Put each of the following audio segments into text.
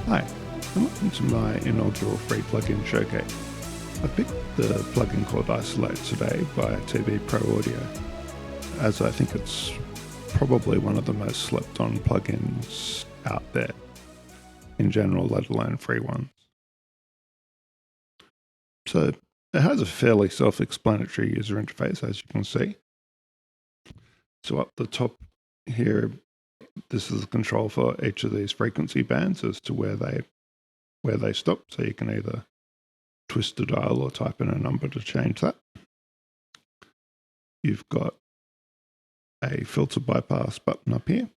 Hi, and welcome to my inaugural free plugin showcase. I picked the plugin called Isolate today by TBProAudio, as I think it's probably one of the most slept on plugins out there in general, let alone free ones. So it has a fairly self-explanatory user interface, as you can see. So up the top here, this is the control for each of these frequency bands as to where they stop. So you can either twist the dial or type in a number to change that. You've got a filter bypass button up here,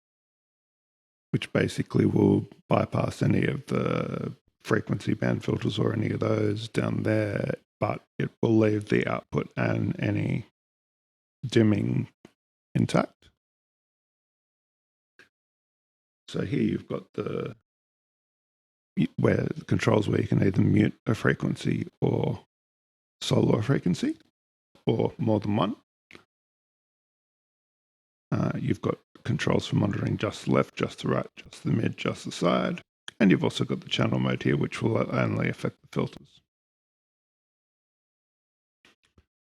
which basically will bypass any of the frequency band filters or any of those down there, but it will leave the output and any dimming intact. So here you've got the controls where you can either mute a frequency or solo a frequency, or more than one. You've got controls for monitoring just the left, just the right, just the mid, just the side. And you've also got the channel mode here, which will only affect the filters.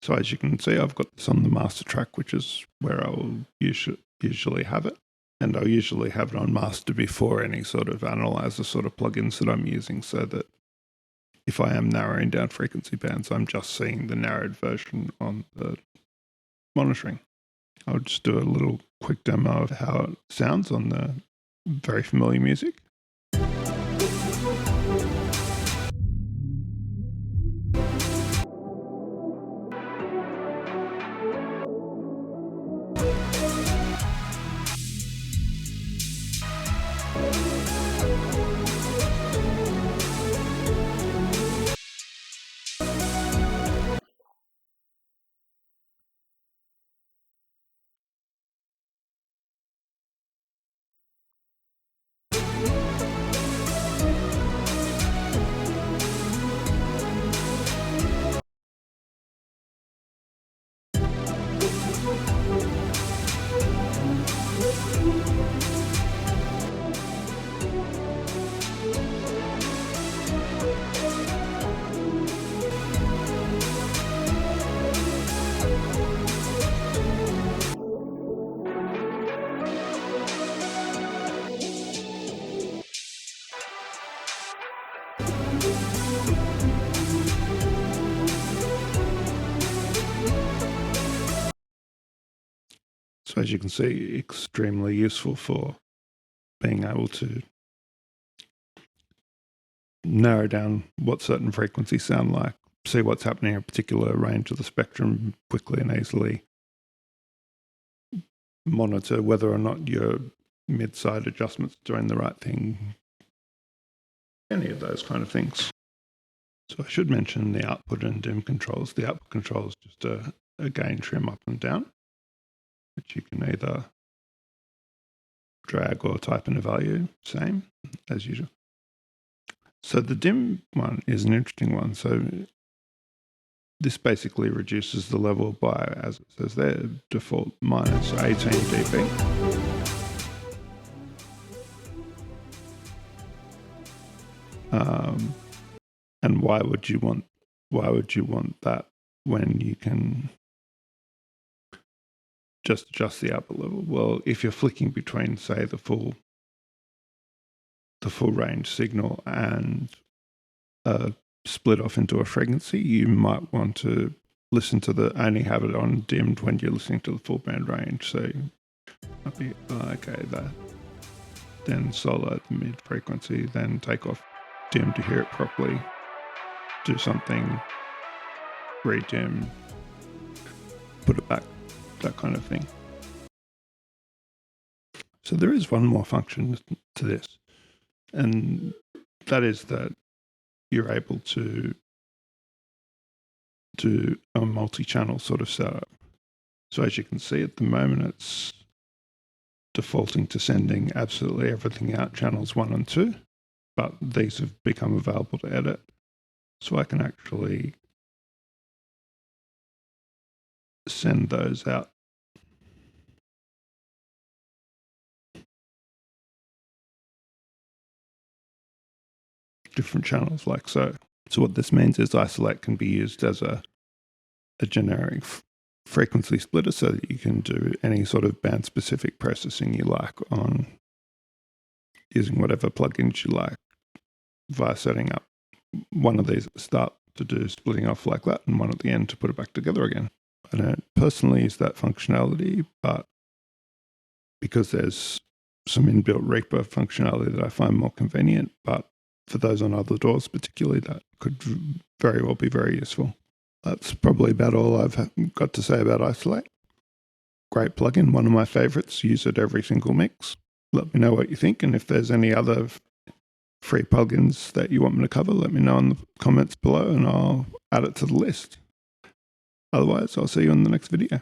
So as you can see, I've got this on the master track, which is where I will usually have it. And I'll usually have it on master before any sort of analyzer sort of plugins that I'm using, so that if I am narrowing down frequency bands, I'm just seeing the narrowed version on the monitoring. I'll just do a little quick demo of how it sounds on the very familiar music. So as you can see, extremely useful for being able to narrow down what certain frequencies sound like, see what's happening in a particular range of the spectrum quickly and easily, monitor whether or not your mid-side adjustments are doing the right thing, any of those kind of things. So I should mention the output and dim controls. The output control is just a gain trim up and down, which you can either drag or type in a value, same as usual. So the dim one is an interesting one. So this basically reduces the level by, as it says there, default minus 18 dB. And why would you want that when you can just adjust the output level? Well, if you're flicking between, say, the full range signal and split off into a frequency, you might want to listen to only have it on dimmed when you're listening to the full band range. So I'll be okay, that then solo at the mid frequency, then take off dim to hear it properly, do something, re-dim, put it back, that kind of thing. So there is one more function to this, and that is that you're able to do a multi-channel sort of setup. So as you can see at the moment, it's defaulting to sending absolutely everything out channels 1 and 2, but these have become available to edit. So I can actually send those out. different channels like so. So what this means is isolate can be used as a generic frequency splitter so that you can do any sort of band-specific processing you like on using whatever plugins you like via setting up one of these at the start to do splitting off like that and one at the end to put it back together again. I don't personally use that functionality, but because there's some inbuilt Reaper functionality that I find more convenient, but for those on other DAWs particularly, that could very well be very useful. That's probably about all I've got to say about Isolate. Great plugin, one of my favorites. Use it every single mix. Let me know what you think, and if there's any other free plugins that you want me to cover, let me know in the comments below and I'll add it to the list. Otherwise, I'll see you in the next video.